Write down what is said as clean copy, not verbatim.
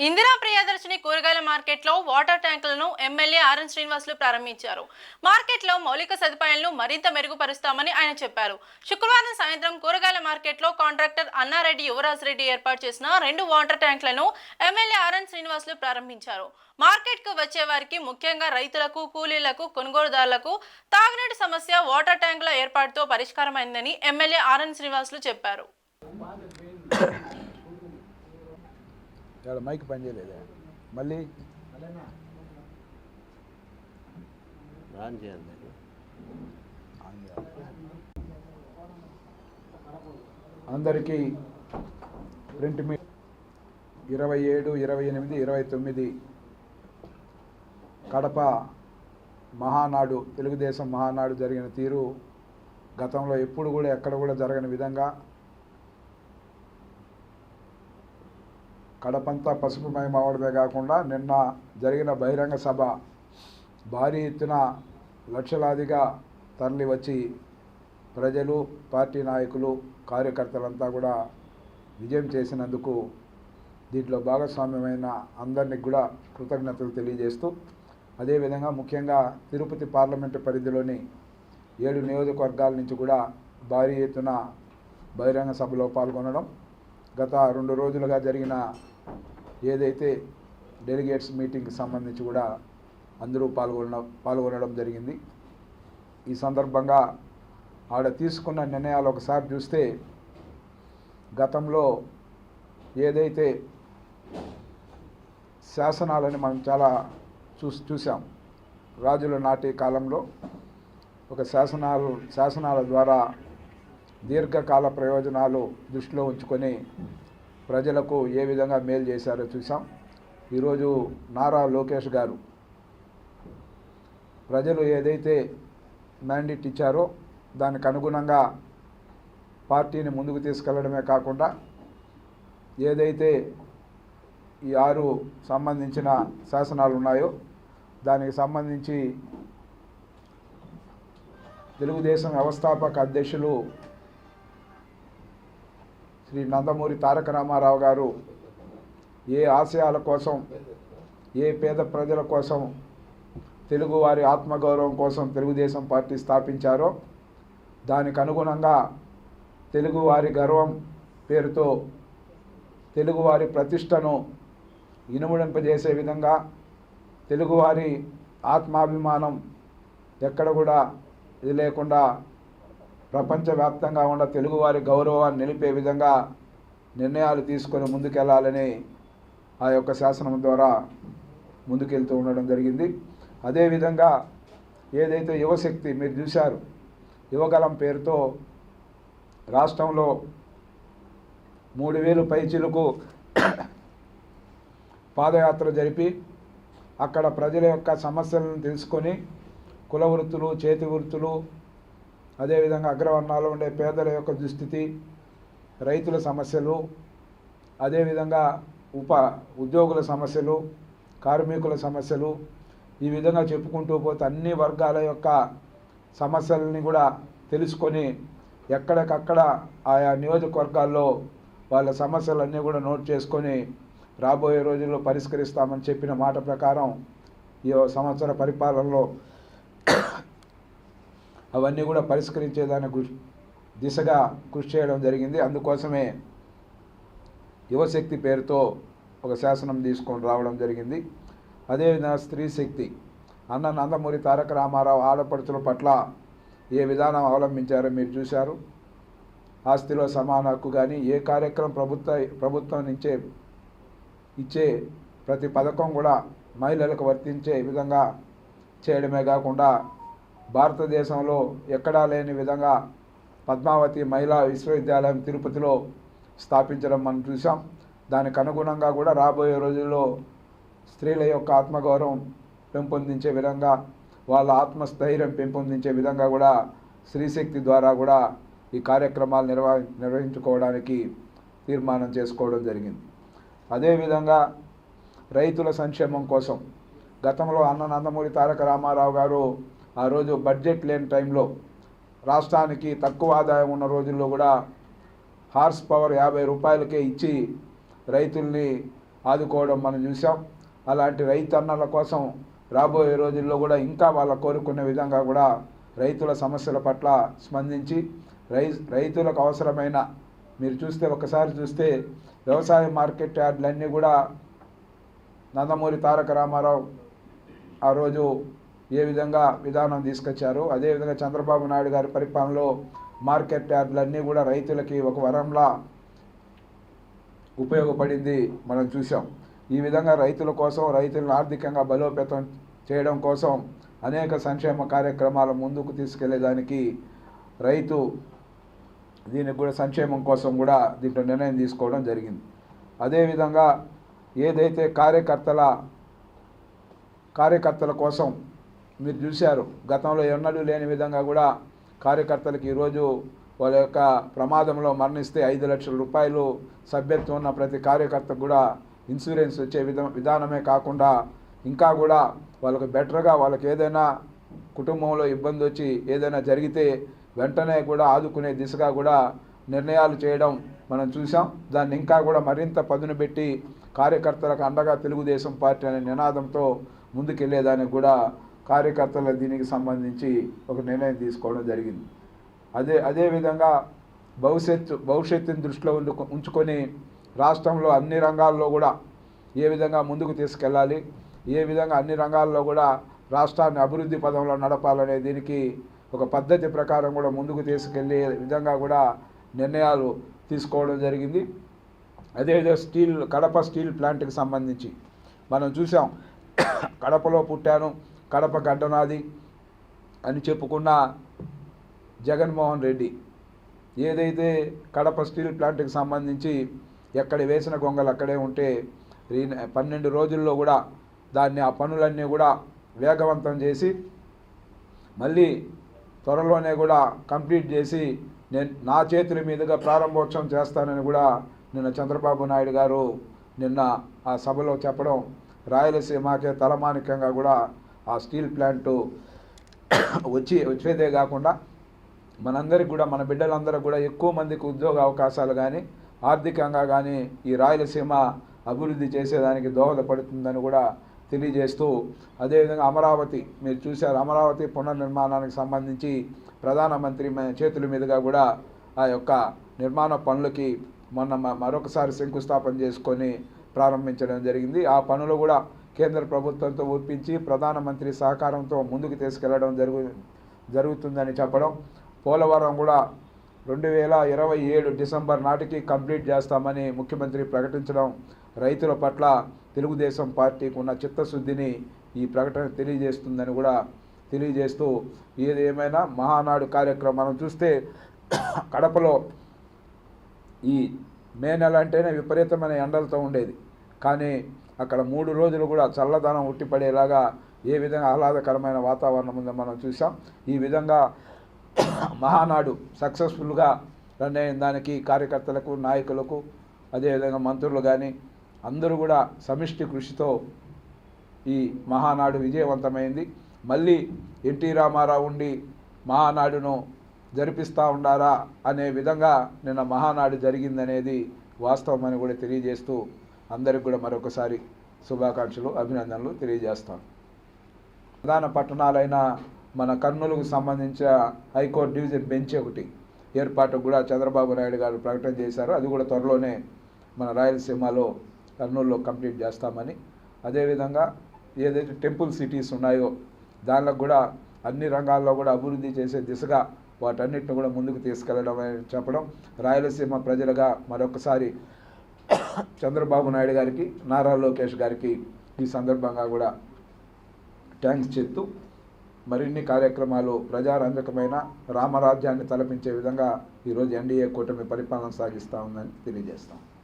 ఇందిరా ప్రియదర్శిని కూరగాయల మార్కెట్లో water ట్యాంకులను MLA RN Srinivasulu ప్రారంభించారు. మార్కెట్లో మౌలిక సదుపాయాలను మరింత మెరుగుపరుస్తామని ఆయన చెప్పారు. శుక్రవారం సాయంత్రం కూరగాయల మార్కెట్లో కాంట్రాక్టర్ అన్నారెడ్డి యువరాజ్ రెడ్డి ఏర్పాటు చేసిన 2 వాటర్ ట్యాంకులను ఎమ్మెల్యే ఆర్ఎన్ శ్రీనివాసులు ప్రారంభించారు. మార్కెట్కు వచ్చే వారికి, ముఖ్యంగా రైతులకు, కూలీలకు, కొనుగోలుదారులకు తాగునీటి సమస్య వాటర్ ట్యాంకుల ఏర్పాటుతో పరిష్కారమైందని ఎమ్మెల్యే ఆర్ఎన్ శ్రీనివాసులు చెప్పారు. మైక్ పనిచేయలేదా మళ్ళీ అందరికీ ప్రింట్ మీ 27, 28, 29 కడప మహానాడు, తెలుగుదేశం మహానాడు జరిగిన తీరు గతంలో ఎప్పుడు కూడా ఎక్కడ కూడా జరగని విధంగా కడపంతా పసుపుమయం అవడమే కాకుండా నిన్న జరిగిన బహిరంగ సభ భారీ ఎత్తున లక్షలాదిగా తరలి వచ్చి ప్రజలు, పార్టీ నాయకులు, కార్యకర్తలంతా కూడా విజయం చేసినందుకు దీంట్లో భాగస్వామ్యమైన అందరినీ కూడా కృతజ్ఞతలు తెలియజేస్తూ, అదేవిధంగా ముఖ్యంగా తిరుపతి పార్లమెంటు పరిధిలోని 7 నియోజకవర్గాల నుంచి కూడా భారీ ఎత్తున బహిరంగ సభలో పాల్గొనడం, గత 2 రోజులుగా జరిగిన ఏదైతే డెలిగేట్స్ మీటింగ్కి సంబంధించి కూడా అందరూ పాల్గొనడం జరిగింది. ఈ సందర్భంగా ఆడ తీసుకున్న నిర్ణయాలు ఒకసారి చూస్తే, గతంలో ఏదైతే శాసనాలని మనం చాలా చూసాం. రాజుల నాటి కాలంలో ఒక శాసనాల ద్వారా దీర్ఘకాల ప్రయోజనాలు దృష్టిలో ఉంచుకొని ప్రజలకు ఏ విధంగా మేలు చేశారో చూసాం. ఈరోజు నారా లోకేష్ గారు ప్రజలు ఏదైతే మ్యాండేట్ ఇచ్చారో దానికి అనుగుణంగా పార్టీని ముందుకు తీసుకెళ్లడమే కాకుండా, ఏదైతే ఈ 6 సంబంధించిన శాసనాలు ఉన్నాయో దానికి సంబంధించి తెలుగుదేశం వ్యవస్థాపక అధ్యక్షులు శ్రీ నందమూరి తారక రామారావు గారు ఏ ఆశయాల కోసం, ఏ పేద ప్రజల కోసం, తెలుగువారి ఆత్మగౌరవం కోసం తెలుగుదేశం పార్టీ స్థాపించారో దానికి అనుగుణంగా తెలుగువారి గర్వం పేరుతో తెలుగువారి ప్రతిష్టను ఇనుముడింపజేసే విధంగా, తెలుగువారి ఆత్మాభిమానం ఎక్కడ కూడా ఇది లేకుండా ప్రపంచవ్యాప్తంగా ఉన్న తెలుగువారి గౌరవాన్ని నిలిపే విధంగా నిర్ణయాలు తీసుకొని ముందుకెళ్లాలని ఆ యొక్క శాసనం ద్వారా ముందుకెళ్తూ ఉండడం జరిగింది. అదేవిధంగా ఏదైతే యువశక్తి మీరు చూశారు, యువగలం పేరుతో రాష్ట్రంలో 3000 పైచిలకు పాదయాత్ర జరిపి అక్కడ ప్రజల యొక్క సమస్యలను తెలుసుకొని కుల వృత్తులు, చేతి వృత్తులు, అదేవిధంగా అగ్రవర్ణాల్లో ఉండే పేదల యొక్క దుస్థితి, రైతుల సమస్యలు, అదేవిధంగా ఉద్యోగుల సమస్యలు, కార్మికుల సమస్యలు, ఈ విధంగా చెప్పుకుంటూ పోతే అన్ని వర్గాల యొక్క సమస్యలని కూడా తెలుసుకొని ఎక్కడికక్కడ ఆయా నియోజకవర్గాల్లో వాళ్ళ సమస్యలన్నీ కూడా నోట్ చేసుకొని రాబోయే రోజుల్లో పరిష్కరిస్తామని చెప్పిన మాట ప్రకారం ఈ సంవత్సర పరిపాలనలో అవన్నీ కూడా పరిష్కరించేదానికి దిశగా కృషి చేయడం జరిగింది. అందుకోసమే యువశక్తి పేరుతో ఒక శాసనం తీసుకొని రావడం జరిగింది. అదేవిధంగా స్త్రీ శక్తి, అన్న నందమూరి తారక రామారావు ఆడపడుచుల పట్ల ఏ విధానం అవలంబించారో మీరు చూశారు. ఆస్తిలో సమాన హక్కు కానీ, ఏ కార్యక్రమం ప్రభుత్వం నుంచే ఇచ్చే ప్రతి పథకం కూడా మహిళలకు వర్తించే విధంగా చేయడమే కాకుండా, భారతదేశంలో ఎక్కడా లేని విధంగా పద్మావతి మహిళా విశ్వవిద్యాలయం తిరుపతిలో స్థాపించడం మనం చూసాం. దానికి అనుగుణంగా కూడా రాబోయే రోజుల్లో స్త్రీల యొక్క ఆత్మగౌరవం పెంపొందించే విధంగా, వాళ్ళ ఆత్మస్థైర్యం పెంపొందించే విధంగా కూడా స్త్రీశక్తి ద్వారా కూడా ఈ కార్యక్రమాలు నిర్వహించుకోవడానికి తీర్మానం చేసుకోవడం జరిగింది. అదేవిధంగా రైతుల సంక్షేమం కోసం గతంలో అన్న నందమూరి తారక రామారావు గారు ఆ రోజు బడ్జెట్ లేని టైంలో రాష్ట్రానికి తక్కువ ఆదాయం ఉన్న రోజుల్లో కూడా హార్స్ పవర్ 50 రూపాయలకే ఇచ్చి రైతుల్ని ఆదుకోవడం మనం చూసాం. అలాంటి రైతన్నల కోసం రాబోయే రోజుల్లో కూడా ఇంకా వాళ్ళ కోరుకునే విధంగా కూడా రైతుల సమస్యల పట్ల స్పందించి రైతులకు అవసరమైన మీరు చూస్తే ఒకసారి చూస్తే వ్యవసాయ మార్కెట్ యార్డులన్నీ కూడా నందమూరి తారక రామారావు ఆ రోజు ఏ విధంగా విధానం తీసుకొచ్చారో అదేవిధంగా చంద్రబాబు నాయుడు గారి పరిపాలనలో మార్కెట్ యార్డులన్నీ కూడా రైతులకి ఒక వరంలా ఉపయోగపడింది మనం చూసాం. ఈ విధంగా రైతుల కోసం రైతులను ఆర్థికంగా బలోపేతం చేయడం కోసం అనేక సంక్షేమ కార్యక్రమాల ముందుకు తీసుకెళ్లేదానికి రైతు దీనికి కూడా సంక్షేమం కోసం కూడా దీంట్లో నిర్ణయం తీసుకోవడం జరిగింది. అదేవిధంగా ఏదైతే కార్యకర్తల కోసం మీరు చూశారు, గతంలో ఎన్నడూ లేని విధంగా కూడా కార్యకర్తలకు ఈరోజు వాళ్ళ యొక్క ప్రమాదంలో మరణిస్తే 5 లక్షల రూపాయలు సభ్యత్వం ఉన్న ప్రతి కార్యకర్తకు కూడా ఇన్సూరెన్స్ వచ్చే విధానమే కాకుండా ఇంకా కూడా వాళ్ళకి బెటర్గా వాళ్ళకి ఏదైనా కుటుంబంలో ఇబ్బంది వచ్చి ఏదైనా జరిగితే వెంటనే కూడా ఆదుకునే దిశగా కూడా నిర్ణయాలు చేయడం మనం చూసాం. దాన్ని ఇంకా కూడా మరింత పదును పెట్టి కార్యకర్తలకు అండగా తెలుగుదేశం పార్టీ అనే నినాదంతో ముందుకెళ్లేదానికి కూడా కార్యకర్తల దీనికి సంబంధించి ఒక నిర్ణయం తీసుకోవడం జరిగింది. అదేవిధంగా భవిష్యత్తుని దృష్టిలో ఉంచుకొని రాష్ట్రంలో అన్ని రంగాల్లో కూడా ఏ విధంగా ముందుకు తీసుకెళ్ళాలి, ఏ విధంగా అన్ని రంగాల్లో కూడా రాష్ట్రాన్ని అభివృద్ధి పదంలో నడపాలనే దీనికి ఒక పద్ధతి ప్రకారం కూడా ముందుకు తీసుకెళ్లే విధంగా కూడా నిర్ణయాలు తీసుకోవడం జరిగింది. అదేవిధంగా కడప స్టీల్ ప్లాంట్కి సంబంధించి మనం చూసాం. కడపలో పుట్టాను, కడప గడ్డనాది అని చెప్పుకున్న జగన్మోహన్ రెడ్డి ఏదైతే కడప స్టీల్ ప్లాంట్కి సంబంధించి ఎక్కడ వేసిన గొంగలు అక్కడే ఉంటే 12 రోజుల్లో కూడా ఆ పనులన్నీ కూడా వేగవంతం చేసి మళ్ళీ త్వరలోనే కూడా కంప్లీట్ చేసి నా చేతుల మీదుగా ప్రారంభోత్సవం చేస్తానని కూడా నిన్న చంద్రబాబు నాయుడు గారు ఆ సభలో చెప్పడం రాయలసీమకే తలమానికంగా కూడా ఆ స్టీల్ ప్లాంటు వచ్చేదే కాకుండా మనందరికి కూడా మన బిడ్డలందరికీ కూడా ఎక్కువ మందికి ఉద్యోగ అవకాశాలు కానీ ఆర్థికంగా కానీ ఈ రాయలసీమ అభివృద్ధి చేసేదానికి దోహదపడుతుందని కూడా తెలియజేస్తూ అదేవిధంగా అమరావతి మీరు చూశారు, అమరావతి పునర్నిర్మాణానికి సంబంధించి ప్రధానమంత్రి చేతుల మీదుగా కూడా ఆ యొక్క నిర్మాణ పనులకి మరొకసారి శంకుస్థాపన చేసుకొని ప్రారంభించడం జరిగింది. ఆ పనులు కూడా కేంద్ర ప్రభుత్వంతో ఒప్పించి ప్రధానమంత్రి సహకారంతో ముందుకు తీసుకెళ్లడం జరుగుతుందని చెప్పడం. పోలవరం కూడా 2027 డిసెంబర్ నాటికి కంప్లీట్ చేస్తామని ముఖ్యమంత్రి ప్రకటించడం రైతుల పట్ల తెలుగుదేశం పార్టీకి ఉన్న చిత్తశుద్ధిని ఈ ప్రకటన తెలియజేస్తుందని కూడా తెలియజేస్తూ ఏదేమైనా మహానాడు కార్యక్రమం మనం చూస్తే కడపలో ఈ మే నెల అంటేనే విపరీతమైన ఎండలతో ఉండేది. కానీ అక్కడ 3 రోజులు కూడా చల్లదనం ఉట్టిపడేలాగా ఏ విధంగా ఆహ్లాదకరమైన వాతావరణం ఉందో మనం చూసాం. ఈ విధంగా మహానాడు సక్సెస్ఫుల్గా రన్ అయిన దానికి కార్యకర్తలకు, నాయకులకు, అదేవిధంగా మంత్రులు కానీ అందరూ కూడా సమిష్టి కృషితో ఈ మహానాడు విజయవంతమైంది. మళ్ళీ ఎన్టీ రామారావు ఉండి మహానాడును జరిపిస్తూ ఉండారా అనే విధంగా నిన్న మహానాడు జరిగిందనేది వాస్తవం అని కూడా తెలియజేస్తూ అందరికి కూడా మరొకసారి శుభాకాంక్షలు, అభినందనలు తెలియజేస్తాను. ప్రధాన పట్టణాలైన మన కర్నూలుకు సంబంధించిన హైకోర్టు డివిజన్ బెంచ్ ఒకటి ఏర్పాటు కూడా చంద్రబాబు నాయుడు గారు ప్రకటన చేశారు. అది కూడా త్వరలోనే మన రాయలసీమలో కర్నూలులో కంప్లీట్ చేస్తామని, అదేవిధంగా ఏదైతే టెంపుల్ సిటీస్ ఉన్నాయో దానిలో కూడా అన్ని రంగాల్లో కూడా అభివృద్ధి చేసే దిశగా వాటన్నిటిని కూడా ముందుకు తీసుకెళ్లడం అని చెప్పడం. రాయలసీమ ప్రజలుగా మరొకసారి చంద్రబాబు నాయుడు గారికి, నారా లోకేష్ గారికి ఈ సందర్భంగా కూడా థ్యాంక్స్ చెప్తూ మరిన్ని కార్యక్రమాలు ప్రజారంజకమైన రామరాజ్యాన్ని తలపించే విధంగా ఈరోజు ఎన్డీఏ కూటమి పరిపాలన సాగిస్తూ ఉందని తెలియజేస్తాం.